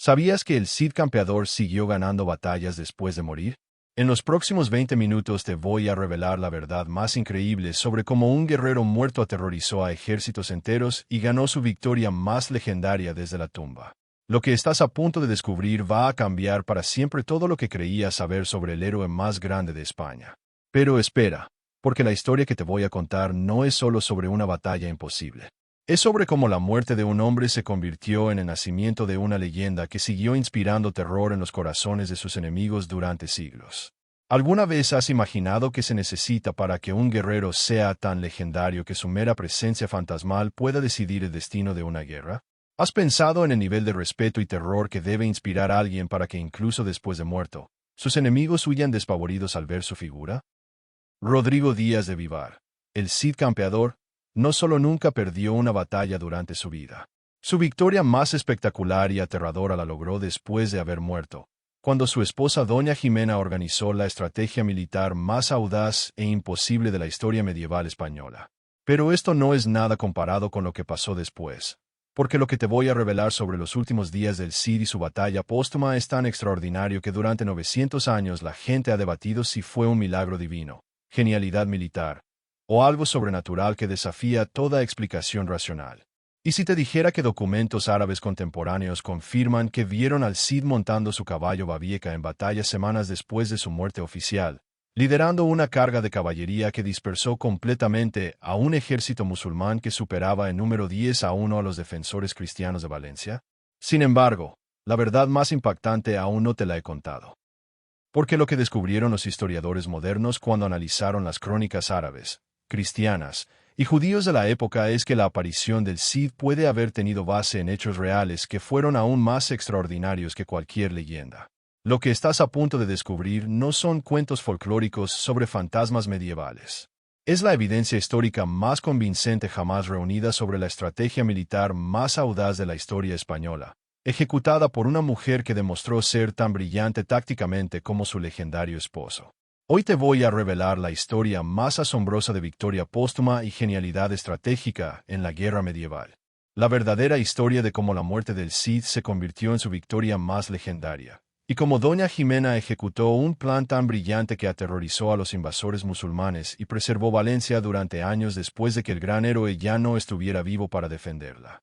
¿Sabías que el Cid campeador siguió ganando batallas después de morir? En los próximos 20 minutos te voy a revelar la verdad más increíble sobre cómo un guerrero muerto aterrorizó a ejércitos enteros y ganó su victoria más legendaria desde la tumba. Lo que estás a punto de descubrir va a cambiar para siempre todo lo que creías saber sobre el héroe más grande de España. Pero espera, porque la historia que te voy a contar no es solo sobre una batalla imposible. Es sobre cómo la muerte de un hombre se convirtió en el nacimiento de una leyenda que siguió inspirando terror en los corazones de sus enemigos durante siglos. ¿Alguna vez has imaginado qué se necesita para que un guerrero sea tan legendario que su mera presencia fantasmal pueda decidir el destino de una guerra? ¿Has pensado en el nivel de respeto y terror que debe inspirar a alguien para que incluso después de muerto, sus enemigos huyan despavoridos al ver su figura? Rodrigo Díaz de Vivar, el Cid campeador, no solo nunca perdió una batalla durante su vida. Su victoria más espectacular y aterradora la logró después de haber muerto, cuando su esposa Doña Jimena organizó la estrategia militar más audaz e imposible de la historia medieval española. Pero esto no es nada comparado con lo que pasó después, porque lo que te voy a revelar sobre los últimos días del Cid y su batalla póstuma es tan extraordinario que durante 900 años la gente ha debatido si fue un milagro divino, genialidad militar, o algo sobrenatural que desafía toda explicación racional. ¿Y si te dijera que documentos árabes contemporáneos confirman que vieron al Cid montando su caballo Babieca en batalla semanas después de su muerte oficial, liderando una carga de caballería que dispersó completamente a un ejército musulmán que superaba en número 10-1 a los defensores cristianos de Valencia? Sin embargo, la verdad más impactante aún no te la he contado. Porque lo que descubrieron los historiadores modernos cuando analizaron las crónicas árabes, cristianas y judíos de la época es que la aparición del Cid puede haber tenido base en hechos reales que fueron aún más extraordinarios que cualquier leyenda. Lo que estás a punto de descubrir no son cuentos folclóricos sobre fantasmas medievales. Es la evidencia histórica más convincente jamás reunida sobre la estrategia militar más audaz de la historia española, ejecutada por una mujer que demostró ser tan brillante tácticamente como su legendario esposo. Hoy te voy a revelar la historia más asombrosa de victoria póstuma y genialidad estratégica en la guerra medieval. La verdadera historia de cómo la muerte del Cid se convirtió en su victoria más legendaria, y cómo Doña Jimena ejecutó un plan tan brillante que aterrorizó a los invasores musulmanes y preservó Valencia durante años después de que el gran héroe ya no estuviera vivo para defenderla.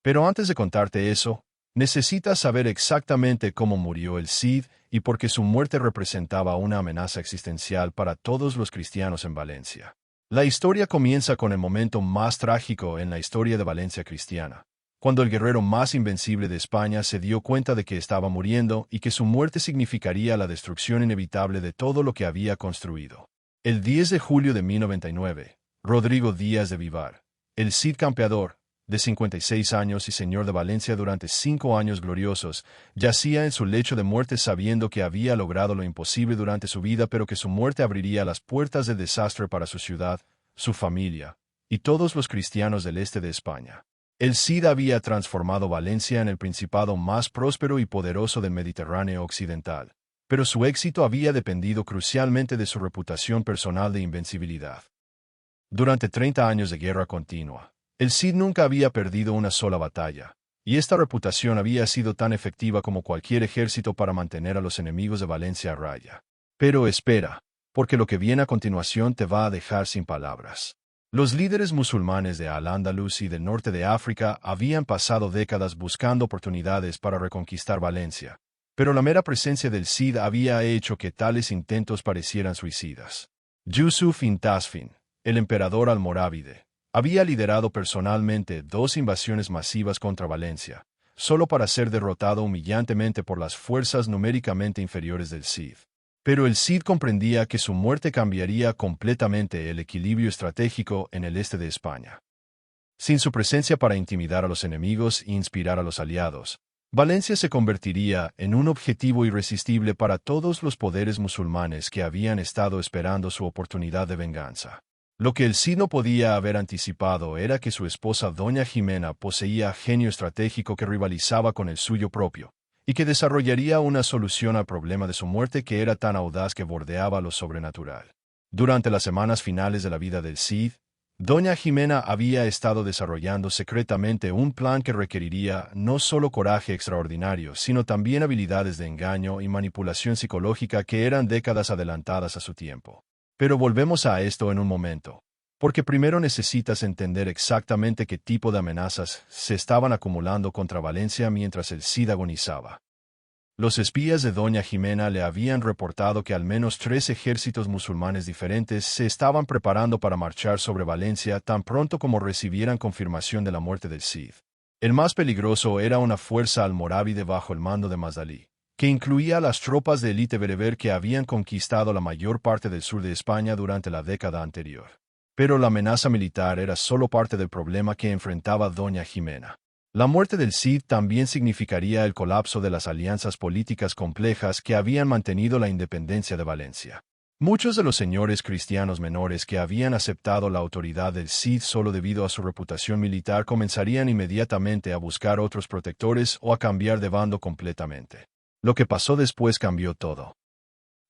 Pero antes de contarte eso, necesitas saber exactamente cómo murió el Cid y por qué su muerte representaba una amenaza existencial para todos los cristianos en Valencia. La historia comienza con el momento más trágico en la historia de Valencia cristiana, cuando el guerrero más invencible de España se dio cuenta de que estaba muriendo y que su muerte significaría la destrucción inevitable de todo lo que había construido. El 10 de julio de 1099, Rodrigo Díaz de Vivar, el Cid campeador, de 56 años y señor de Valencia durante 5 años gloriosos, yacía en su lecho de muerte sabiendo que había logrado lo imposible durante su vida, pero que su muerte abriría las puertas del desastre para su ciudad, su familia, y todos los cristianos del este de España. El Cid había transformado Valencia en el principado más próspero y poderoso del Mediterráneo occidental, pero su éxito había dependido crucialmente de su reputación personal de invencibilidad. Durante 30 años de guerra continua, el Cid nunca había perdido una sola batalla, y esta reputación había sido tan efectiva como cualquier ejército para mantener a los enemigos de Valencia a raya. Pero espera, porque lo que viene a continuación te va a dejar sin palabras. Los líderes musulmanes de Al-Ándalus y del norte de África habían pasado décadas buscando oportunidades para reconquistar Valencia, pero la mera presencia del Cid había hecho que tales intentos parecieran suicidas. Yusuf ibn Tasfin, el emperador almorávide, había liderado personalmente 2 invasiones masivas contra Valencia, solo para ser derrotado humillantemente por las fuerzas numéricamente inferiores del Cid. Pero el Cid comprendía que su muerte cambiaría completamente el equilibrio estratégico en el este de España. Sin su presencia para intimidar a los enemigos e inspirar a los aliados, Valencia se convertiría en un objetivo irresistible para todos los poderes musulmanes que habían estado esperando su oportunidad de venganza. Lo que el Cid no podía haber anticipado era que su esposa Doña Jimena poseía genio estratégico que rivalizaba con el suyo propio, y que desarrollaría una solución al problema de su muerte que era tan audaz que bordeaba lo sobrenatural. Durante las semanas finales de la vida del Cid, Doña Jimena había estado desarrollando secretamente un plan que requeriría no solo coraje extraordinario, sino también habilidades de engaño y manipulación psicológica que eran décadas adelantadas a su tiempo. Pero volvemos a esto en un momento, porque primero necesitas entender exactamente qué tipo de amenazas se estaban acumulando contra Valencia mientras el Cid agonizaba. Los espías de Doña Jimena le habían reportado que al menos 3 ejércitos musulmanes diferentes se estaban preparando para marchar sobre Valencia tan pronto como recibieran confirmación de la muerte del Cid. El más peligroso era una fuerza almorávide bajo el mando de Mazdalí, que incluía a las tropas de élite bereber que habían conquistado la mayor parte del sur de España durante la década anterior. Pero la amenaza militar era solo parte del problema que enfrentaba Doña Jimena. La muerte del Cid también significaría el colapso de las alianzas políticas complejas que habían mantenido la independencia de Valencia. Muchos de los señores cristianos menores que habían aceptado la autoridad del Cid solo debido a su reputación militar comenzarían inmediatamente a buscar otros protectores o a cambiar de bando completamente. Lo que pasó después cambió todo.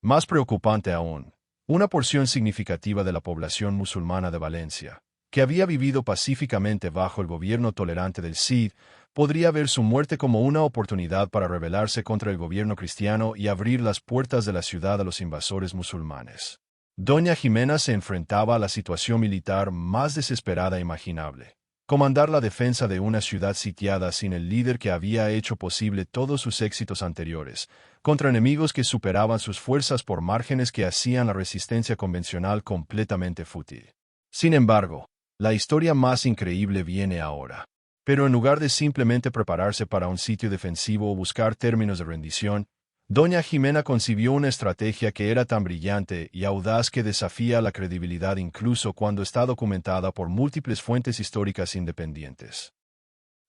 Más preocupante aún, una porción significativa de la población musulmana de Valencia, que había vivido pacíficamente bajo el gobierno tolerante del Cid, podría ver su muerte como una oportunidad para rebelarse contra el gobierno cristiano y abrir las puertas de la ciudad a los invasores musulmanes. Doña Jimena se enfrentaba a la situación militar más desesperada imaginable. Comandar la defensa de una ciudad sitiada sin el líder que había hecho posible todos sus éxitos anteriores, contra enemigos que superaban sus fuerzas por márgenes que hacían la resistencia convencional completamente fútil. Sin embargo, la historia más increíble viene ahora. Pero en lugar de simplemente prepararse para un sitio defensivo o buscar términos de rendición, Doña Jimena concibió una estrategia que era tan brillante y audaz que desafía la credibilidad incluso cuando está documentada por múltiples fuentes históricas independientes.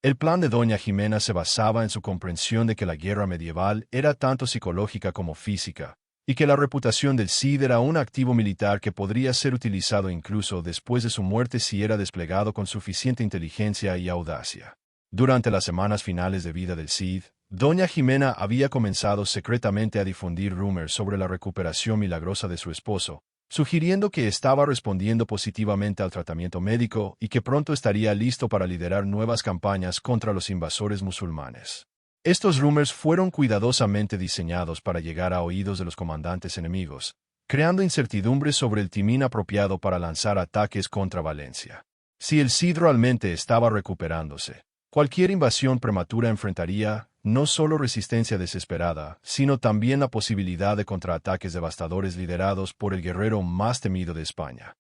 El plan de Doña Jimena se basaba en su comprensión de que la guerra medieval era tanto psicológica como física, y que la reputación del Cid era un activo militar que podría ser utilizado incluso después de su muerte si era desplegado con suficiente inteligencia y audacia. Durante las semanas finales de vida del Cid, Doña Jimena había comenzado secretamente a difundir rumores sobre la recuperación milagrosa de su esposo, sugiriendo que estaba respondiendo positivamente al tratamiento médico y que pronto estaría listo para liderar nuevas campañas contra los invasores musulmanes. Estos rumores fueron cuidadosamente diseñados para llegar a oídos de los comandantes enemigos, creando incertidumbre sobre el timing apropiado para lanzar ataques contra Valencia. Si el Cid realmente estaba recuperándose, cualquier invasión prematura enfrentaría no solo resistencia desesperada, sino también la posibilidad de contraataques devastadores liderados por el guerrero más temido de España.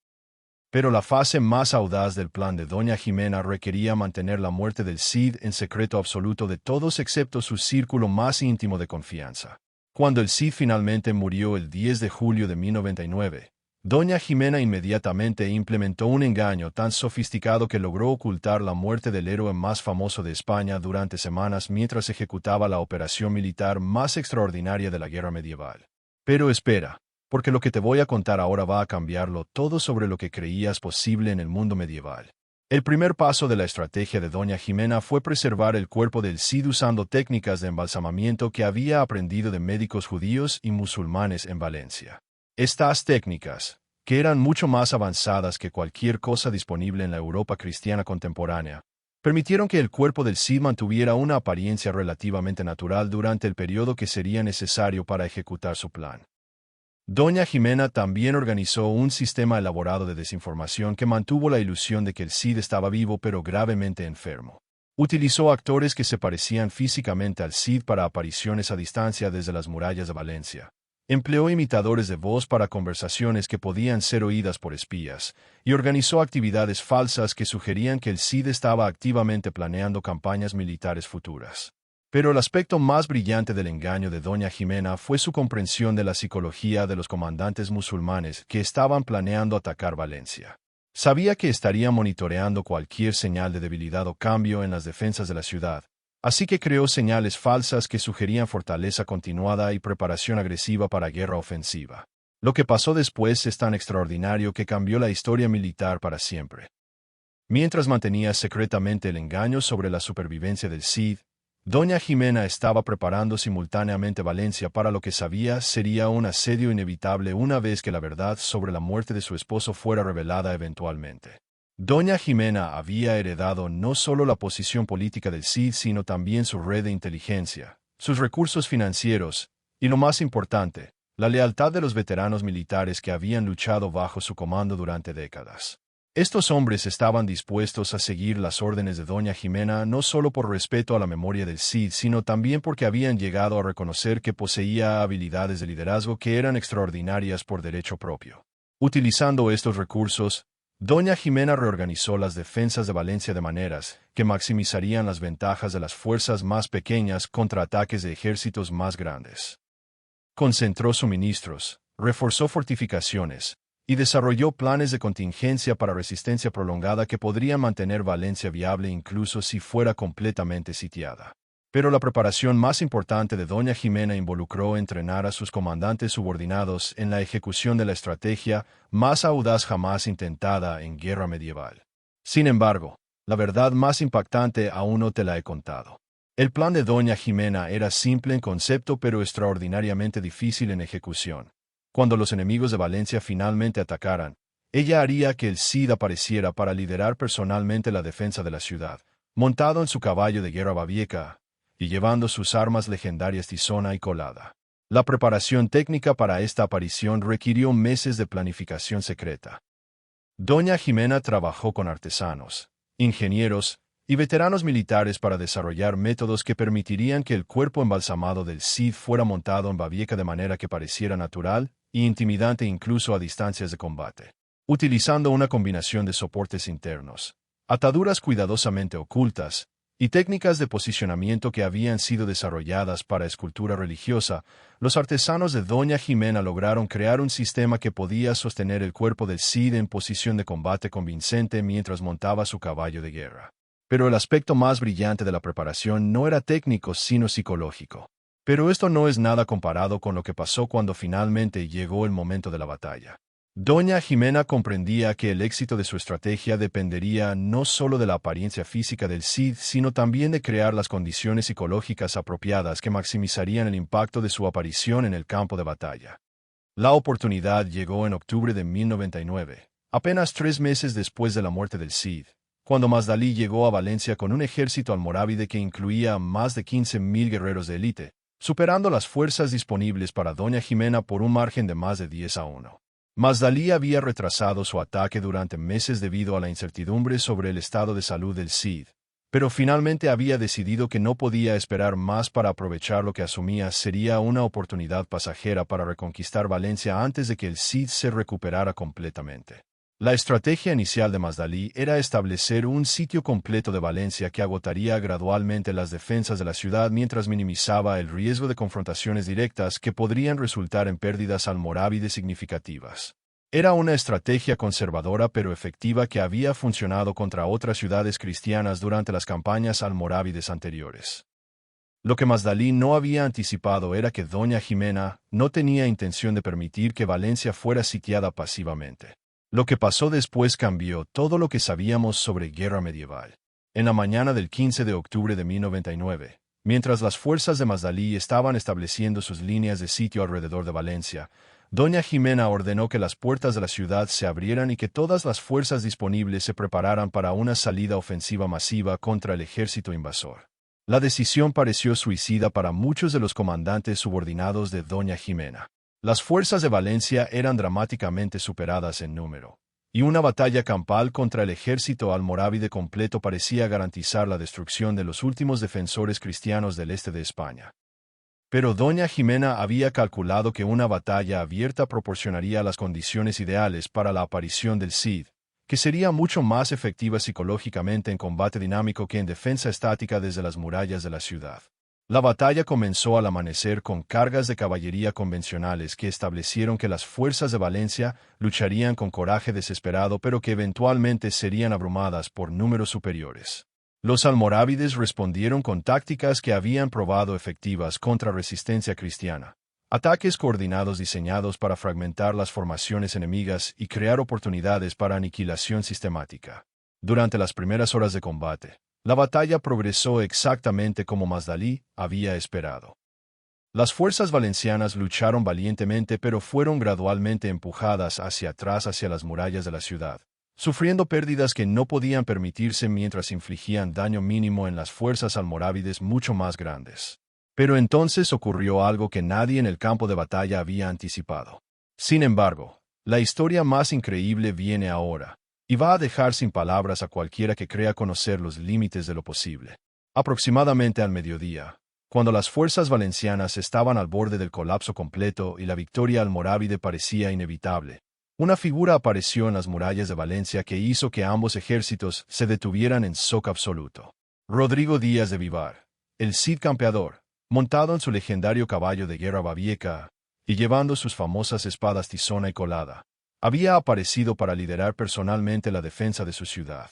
Pero la fase más audaz del plan de Doña Jimena requería mantener la muerte del Cid en secreto absoluto de todos excepto su círculo más íntimo de confianza. Cuando el Cid finalmente murió el 10 de julio de 1099, Doña Jimena inmediatamente implementó un engaño tan sofisticado que logró ocultar la muerte del héroe más famoso de España durante semanas mientras ejecutaba la operación militar más extraordinaria de la guerra medieval. Pero espera, porque lo que te voy a contar ahora va a cambiarlo todo sobre lo que creías posible en el mundo medieval. El primer paso de la estrategia de Doña Jimena fue preservar el cuerpo del Cid usando técnicas de embalsamamiento que había aprendido de médicos judíos y musulmanes en Valencia. Estas técnicas, que eran mucho más avanzadas que cualquier cosa disponible en la Europa cristiana contemporánea, permitieron que el cuerpo del Cid mantuviera una apariencia relativamente natural durante el periodo que sería necesario para ejecutar su plan. Doña Jimena también organizó un sistema elaborado de desinformación que mantuvo la ilusión de que el Cid estaba vivo pero gravemente enfermo. Utilizó actores que se parecían físicamente al Cid para apariciones a distancia desde las murallas de Valencia. Empleó imitadores de voz para conversaciones que podían ser oídas por espías, y organizó actividades falsas que sugerían que el Cid estaba activamente planeando campañas militares futuras. Pero el aspecto más brillante del engaño de Doña Jimena fue su comprensión de la psicología de los comandantes musulmanes que estaban planeando atacar Valencia. Sabía que estaría monitoreando cualquier señal de debilidad o cambio en las defensas de la ciudad, así que creó señales falsas que sugerían fortaleza continuada y preparación agresiva para guerra ofensiva. Lo que pasó después es tan extraordinario que cambió la historia militar para siempre. Mientras mantenía secretamente el engaño sobre la supervivencia del Cid, Doña Jimena estaba preparando simultáneamente Valencia para lo que sabía sería un asedio inevitable una vez que la verdad sobre la muerte de su esposo fuera revelada eventualmente. Doña Jimena había heredado no solo la posición política del Cid, sino también su red de inteligencia, sus recursos financieros, y lo más importante, la lealtad de los veteranos militares que habían luchado bajo su comando durante décadas. Estos hombres estaban dispuestos a seguir las órdenes de Doña Jimena no solo por respeto a la memoria del Cid, sino también porque habían llegado a reconocer que poseía habilidades de liderazgo que eran extraordinarias por derecho propio. Utilizando estos recursos, Doña Jimena reorganizó las defensas de Valencia de maneras que maximizarían las ventajas de las fuerzas más pequeñas contra ataques de ejércitos más grandes. Concentró suministros, reforzó fortificaciones, y desarrolló planes de contingencia para resistencia prolongada que podrían mantener Valencia viable incluso si fuera completamente sitiada. Pero la preparación más importante de Doña Jimena involucró entrenar a sus comandantes subordinados en la ejecución de la estrategia más audaz jamás intentada en guerra medieval. Sin embargo, la verdad más impactante aún no te la he contado. El plan de Doña Jimena era simple en concepto pero extraordinariamente difícil en ejecución. Cuando los enemigos de Valencia finalmente atacaran, ella haría que el Cid apareciera para liderar personalmente la defensa de la ciudad, montado en su caballo de guerra babieca, y llevando sus armas legendarias tizona y colada. La preparación técnica para esta aparición requirió meses de planificación secreta. Doña Jimena trabajó con artesanos, ingenieros y veteranos militares para desarrollar métodos que permitirían que el cuerpo embalsamado del Cid fuera montado en babieca de manera que pareciera natural e intimidante incluso a distancias de combate. Utilizando una combinación de soportes internos, ataduras cuidadosamente ocultas, y técnicas de posicionamiento que habían sido desarrolladas para escultura religiosa, los artesanos de Doña Jimena lograron crear un sistema que podía sostener el cuerpo del Cid en posición de combate convincente mientras montaba su caballo de guerra. Pero el aspecto más brillante de la preparación no era técnico sino psicológico. Pero esto no es nada comparado con lo que pasó cuando finalmente llegó el momento de la batalla. Doña Jimena comprendía que el éxito de su estrategia dependería no solo de la apariencia física del Cid, sino también de crear las condiciones psicológicas apropiadas que maximizarían el impacto de su aparición en el campo de batalla. La oportunidad llegó en octubre de 1099, apenas 3 meses después de la muerte del Cid, cuando Mazdalí llegó a Valencia con un ejército almorávide que incluía más de 15.000 guerreros de élite, superando las fuerzas disponibles para Doña Jimena por un margen de más de 10-1. Mazdalí había retrasado su ataque durante meses debido a la incertidumbre sobre el estado de salud del Cid, pero finalmente había decidido que no podía esperar más para aprovechar lo que asumía sería una oportunidad pasajera para reconquistar Valencia antes de que el Cid se recuperara completamente. La estrategia inicial de Mazdalí era establecer un sitio completo de Valencia que agotaría gradualmente las defensas de la ciudad mientras minimizaba el riesgo de confrontaciones directas que podrían resultar en pérdidas almorávides significativas. Era una estrategia conservadora pero efectiva que había funcionado contra otras ciudades cristianas durante las campañas almorávides anteriores. Lo que Mazdalí no había anticipado era que Doña Jimena no tenía intención de permitir que Valencia fuera sitiada pasivamente. Lo que pasó después cambió todo lo que sabíamos sobre guerra medieval. En la mañana del 15 de octubre de 1099, mientras las fuerzas de Mazdalí estaban estableciendo sus líneas de sitio alrededor de Valencia, Doña Jimena ordenó que las puertas de la ciudad se abrieran y que todas las fuerzas disponibles se prepararan para una salida ofensiva masiva contra el ejército invasor. La decisión pareció suicida para muchos de los comandantes subordinados de Doña Jimena. Las fuerzas de Valencia eran dramáticamente superadas en número, y una batalla campal contra el ejército almorávide completo parecía garantizar la destrucción de los últimos defensores cristianos del este de España. Pero Doña Jimena había calculado que una batalla abierta proporcionaría las condiciones ideales para la aparición del Cid, que sería mucho más efectiva psicológicamente en combate dinámico que en defensa estática desde las murallas de la ciudad. La batalla comenzó al amanecer con cargas de caballería convencionales que establecieron que las fuerzas de Valencia lucharían con coraje desesperado pero que eventualmente serían abrumadas por números superiores. Los almorávides respondieron con tácticas que habían probado efectivas contra resistencia cristiana. Ataques coordinados diseñados para fragmentar las formaciones enemigas y crear oportunidades para aniquilación sistemática. Durante las primeras horas de combate, la batalla progresó exactamente como Mazdalí había esperado. Las fuerzas valencianas lucharon valientemente pero fueron gradualmente empujadas hacia atrás hacia las murallas de la ciudad, sufriendo pérdidas que no podían permitirse mientras infligían daño mínimo en las fuerzas almorávides mucho más grandes. Pero entonces ocurrió algo que nadie en el campo de batalla había anticipado. Sin embargo, la historia más increíble viene ahora, y va a dejar sin palabras a cualquiera que crea conocer los límites de lo posible. Aproximadamente al mediodía, cuando las fuerzas valencianas estaban al borde del colapso completo y la victoria almorávide parecía inevitable, una figura apareció en las murallas de Valencia que hizo que ambos ejércitos se detuvieran en shock absoluto. Rodrigo Díaz de Vivar, el Cid campeador, montado en su legendario caballo de guerra babieca y llevando sus famosas espadas tizona y colada, había aparecido para liderar personalmente la defensa de su ciudad.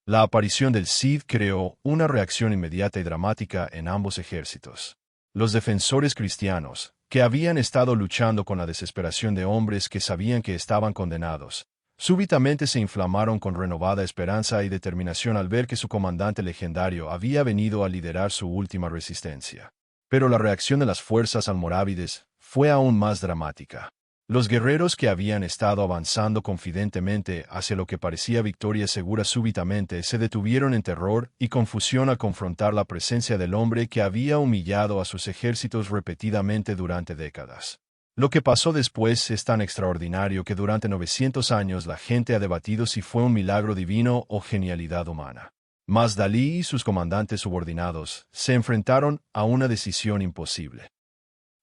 La aparición del Cid creó una reacción inmediata y dramática en ambos ejércitos. Los defensores cristianos, que habían estado luchando con la desesperación de hombres que sabían que estaban condenados, súbitamente se inflamaron con renovada esperanza y determinación al ver que su comandante legendario había venido a liderar su última resistencia. Pero la reacción de las fuerzas almorávides fue aún más dramática. Los guerreros que habían estado avanzando confidentemente hacia lo que parecía victoria segura súbitamente se detuvieron en terror y confusión al confrontar la presencia del hombre que había humillado a sus ejércitos repetidamente durante décadas. Lo que pasó después es tan extraordinario que durante 900 años la gente ha debatido si fue un milagro divino o genialidad humana. Mas Dalí y sus comandantes subordinados se enfrentaron a una decisión imposible.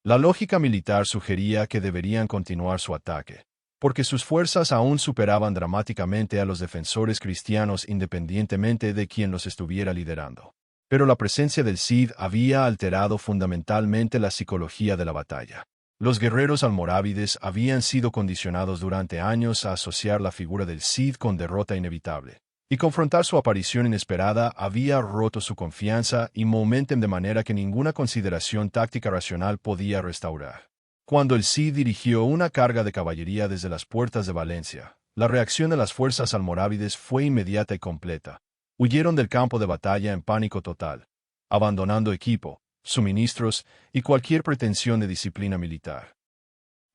La lógica militar sugería que deberían continuar su ataque, porque sus fuerzas aún superaban dramáticamente a los defensores cristianos independientemente de quién los estuviera liderando. Pero la presencia del Cid había alterado fundamentalmente la psicología de la batalla. Los guerreros almorávides habían sido condicionados durante años a asociar la figura del Cid con derrota inevitable, y confrontar su aparición inesperada había roto su confianza y momentum de manera que ninguna consideración táctica racional podía restaurar. Cuando el Cid dirigió una carga de caballería desde las puertas de Valencia, la reacción de las fuerzas almorávides fue inmediata y completa. Huyeron del campo de batalla en pánico total, abandonando equipo, suministros y cualquier pretensión de disciplina militar.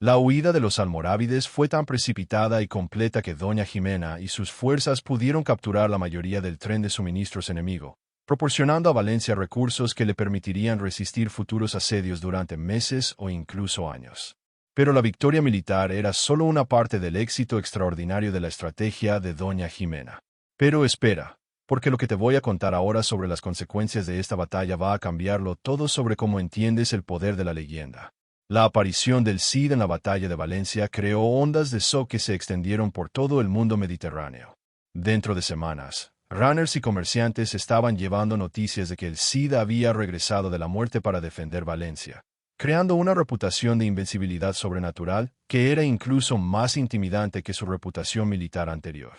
La huida de los almorávides fue tan precipitada y completa que doña Jimena y sus fuerzas pudieron capturar la mayoría del tren de suministros enemigo, proporcionando a Valencia recursos que le permitirían resistir futuros asedios durante meses o incluso años. Pero la victoria militar era solo una parte del éxito extraordinario de la estrategia de doña Jimena. Pero espera, porque lo que te voy a contar ahora sobre las consecuencias de esta batalla va a cambiarlo todo sobre cómo entiendes el poder de la leyenda. La aparición del Cid en la batalla de Valencia creó ondas de shock que se extendieron por todo el mundo mediterráneo. Dentro de semanas, runners y comerciantes estaban llevando noticias de que el Cid había regresado de la muerte para defender Valencia, creando una reputación de invencibilidad sobrenatural que era incluso más intimidante que su reputación militar anterior.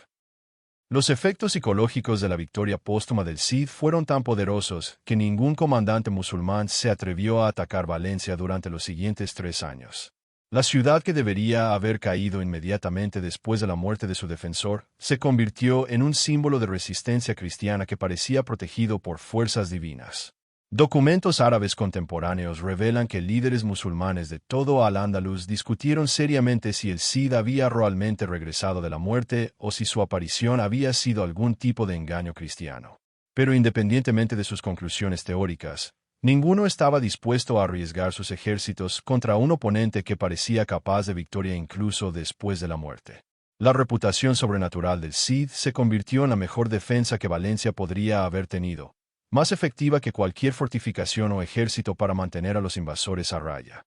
Los efectos psicológicos de la victoria póstuma del Cid fueron tan poderosos que ningún comandante musulmán se atrevió a atacar Valencia durante los siguientes 3 años. La ciudad que debería haber caído inmediatamente después de la muerte de su defensor, se convirtió en un símbolo de resistencia cristiana que parecía protegido por fuerzas divinas. Documentos árabes contemporáneos revelan que líderes musulmanes de todo Al-Ándalus discutieron seriamente si el Cid había realmente regresado de la muerte o si su aparición había sido algún tipo de engaño cristiano. Pero independientemente de sus conclusiones teóricas, ninguno estaba dispuesto a arriesgar sus ejércitos contra un oponente que parecía capaz de victoria incluso después de la muerte. La reputación sobrenatural del Cid se convirtió en la mejor defensa que Valencia podría haber tenido, más efectiva que cualquier fortificación o ejército para mantener a los invasores a raya.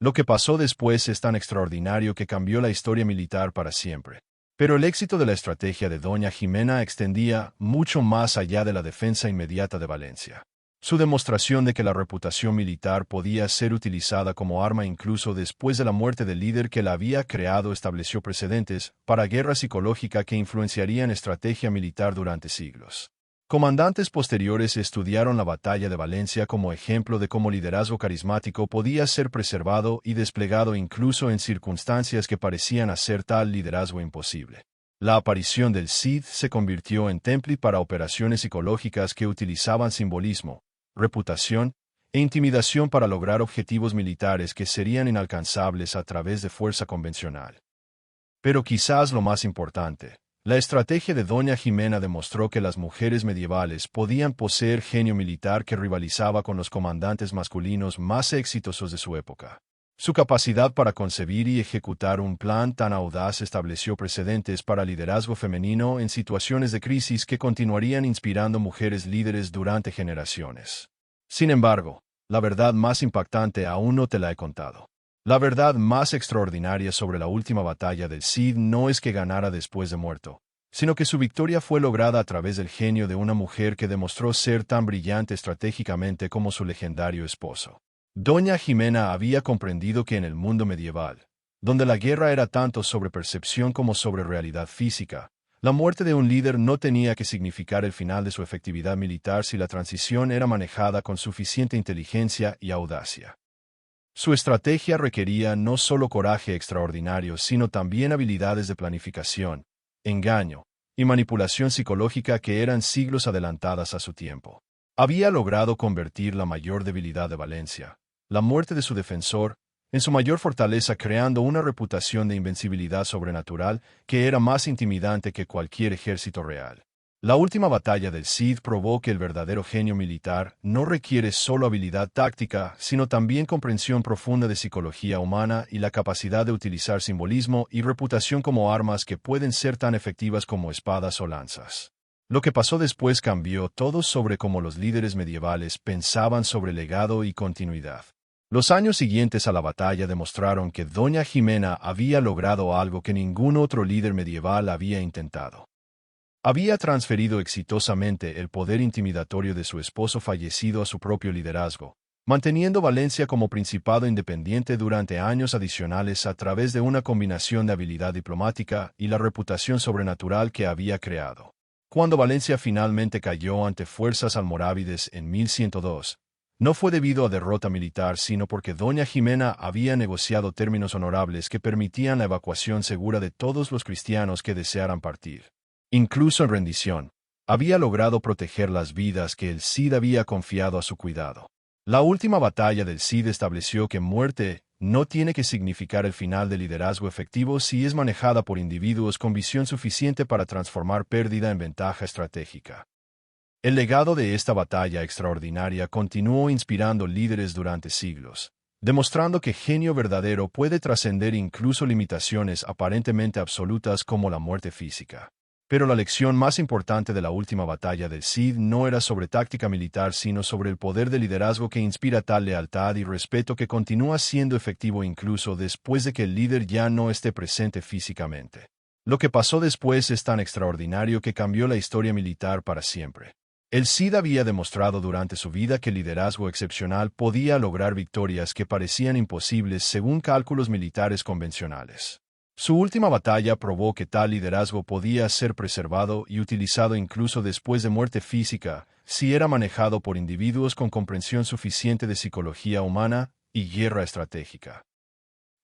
Lo que pasó después es tan extraordinario que cambió la historia militar para siempre. Pero el éxito de la estrategia de doña Jimena extendía mucho más allá de la defensa inmediata de Valencia. Su demostración de que la reputación militar podía ser utilizada como arma incluso después de la muerte del líder que la había creado estableció precedentes para guerra psicológica que influenciarían estrategia militar durante siglos. Comandantes posteriores estudiaron la batalla de Valencia como ejemplo de cómo liderazgo carismático podía ser preservado y desplegado incluso en circunstancias que parecían hacer tal liderazgo imposible. La aparición del Cid se convirtió en template para operaciones psicológicas que utilizaban simbolismo, reputación e intimidación para lograr objetivos militares que serían inalcanzables a través de fuerza convencional. Pero quizás lo más importante, La estrategia de Doña Jimena demostró que las mujeres medievales podían poseer genio militar que rivalizaba con los comandantes masculinos más exitosos de su época. Su capacidad para concebir y ejecutar un plan tan audaz estableció precedentes para liderazgo femenino en situaciones de crisis que continuarían inspirando mujeres líderes durante generaciones. Sin embargo, la verdad más impactante aún no te la he contado. La verdad más extraordinaria sobre la última batalla del Cid no es que ganara después de muerto, sino que su victoria fue lograda a través del genio de una mujer que demostró ser tan brillante estratégicamente como su legendario esposo. Doña Jimena había comprendido que en el mundo medieval, donde la guerra era tanto sobre percepción como sobre realidad física, la muerte de un líder no tenía que significar el final de su efectividad militar si la transición era manejada con suficiente inteligencia y audacia. Su estrategia requería no solo coraje extraordinario, sino también habilidades de planificación, engaño y manipulación psicológica que eran siglos adelantadas a su tiempo. Había logrado convertir la mayor debilidad de Valencia, la muerte de su defensor, en su mayor fortaleza, creando una reputación de invencibilidad sobrenatural que era más intimidante que cualquier ejército real. La última batalla del Cid probó que el verdadero genio militar no requiere solo habilidad táctica, sino también comprensión profunda de psicología humana y la capacidad de utilizar simbolismo y reputación como armas que pueden ser tan efectivas como espadas o lanzas. Lo que pasó después cambió todo sobre cómo los líderes medievales pensaban sobre legado y continuidad. Los años siguientes a la batalla demostraron que Doña Jimena había logrado algo que ningún otro líder medieval había intentado. Había transferido exitosamente el poder intimidatorio de su esposo fallecido a su propio liderazgo, manteniendo Valencia como principado independiente durante años adicionales a través de una combinación de habilidad diplomática y la reputación sobrenatural que había creado. Cuando Valencia finalmente cayó ante fuerzas almorávides en 1102, no fue debido a derrota militar, sino porque Doña Jimena había negociado términos honorables que permitían la evacuación segura de todos los cristianos que desearan partir. Incluso en rendición, había logrado proteger las vidas que el Cid había confiado a su cuidado. La última batalla del Cid estableció que muerte no tiene que significar el final del liderazgo efectivo si es manejada por individuos con visión suficiente para transformar pérdida en ventaja estratégica. El legado de esta batalla extraordinaria continuó inspirando líderes durante siglos, demostrando que genio verdadero puede trascender incluso limitaciones aparentemente absolutas como la muerte física. Pero la lección más importante de la última batalla del Cid no era sobre táctica militar, sino sobre el poder de liderazgo que inspira tal lealtad y respeto que continúa siendo efectivo incluso después de que el líder ya no esté presente físicamente. Lo que pasó después es tan extraordinario que cambió la historia militar para siempre. El Cid había demostrado durante su vida que el liderazgo excepcional podía lograr victorias que parecían imposibles según cálculos militares convencionales. Su última batalla probó que tal liderazgo podía ser preservado y utilizado incluso después de muerte física, si era manejado por individuos con comprensión suficiente de psicología humana y guerra estratégica.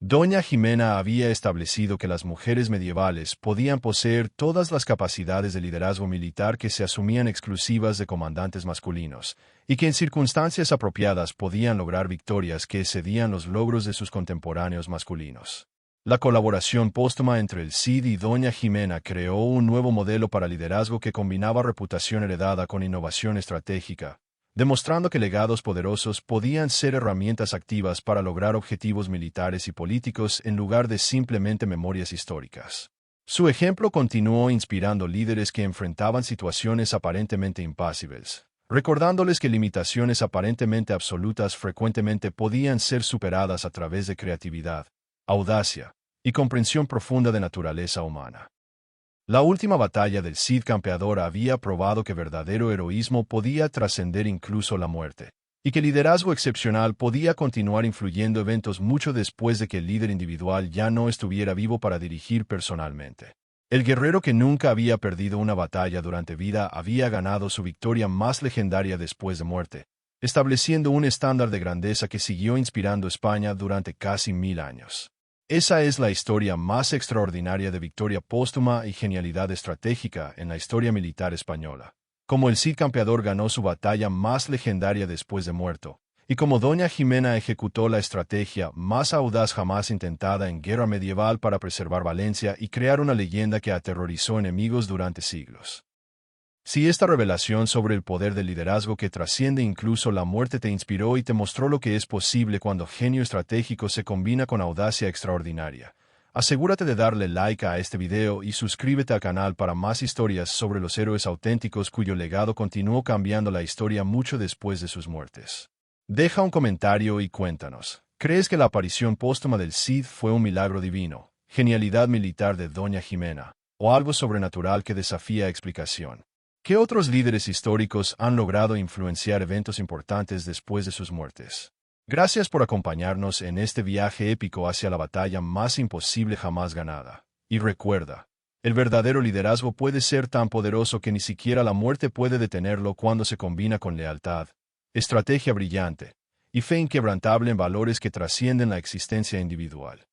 Doña Jimena había establecido que las mujeres medievales podían poseer todas las capacidades de liderazgo militar que se asumían exclusivas de comandantes masculinos, y que en circunstancias apropiadas podían lograr victorias que excedían los logros de sus contemporáneos masculinos. La colaboración póstuma entre el Cid y Doña Jimena creó un nuevo modelo para liderazgo que combinaba reputación heredada con innovación estratégica, demostrando que legados poderosos podían ser herramientas activas para lograr objetivos militares y políticos en lugar de simplemente memorias históricas. Su ejemplo continuó inspirando líderes que enfrentaban situaciones aparentemente impasibles, recordándoles que limitaciones aparentemente absolutas frecuentemente podían ser superadas a través de creatividad, audacia y comprensión profunda de naturaleza humana. La última batalla del Cid campeador había probado que verdadero heroísmo podía trascender incluso la muerte, y que liderazgo excepcional podía continuar influyendo eventos mucho después de que el líder individual ya no estuviera vivo para dirigir personalmente. El guerrero que nunca había perdido una batalla durante vida había ganado su victoria más legendaria después de muerte, estableciendo un estándar de grandeza que siguió inspirando a España durante casi 1000 años. Esa es la historia más extraordinaria de victoria póstuma y genialidad estratégica en la historia militar española. Como el Cid campeador ganó su batalla más legendaria después de muerto, Y como doña Jimena ejecutó la estrategia más audaz jamás intentada en guerra medieval para preservar Valencia y crear una leyenda que aterrorizó enemigos durante siglos. Si esta revelación sobre el poder del liderazgo que trasciende incluso la muerte te inspiró y te mostró lo que es posible cuando genio estratégico se combina con audacia extraordinaria, asegúrate de darle like a este video y suscríbete al canal para más historias sobre los héroes auténticos cuyo legado continuó cambiando la historia mucho después de sus muertes. Deja un comentario y cuéntanos, ¿crees que la aparición póstuma del Cid fue un milagro divino, genialidad militar de doña Jimena, o algo sobrenatural que desafía explicación? ¿Qué otros líderes históricos han logrado influenciar eventos importantes después de sus muertes? Gracias por acompañarnos en este viaje épico hacia la batalla más imposible jamás ganada. Y recuerda, el verdadero liderazgo puede ser tan poderoso que ni siquiera la muerte puede detenerlo cuando se combina con lealtad, estrategia brillante y fe inquebrantable en valores que trascienden la existencia individual.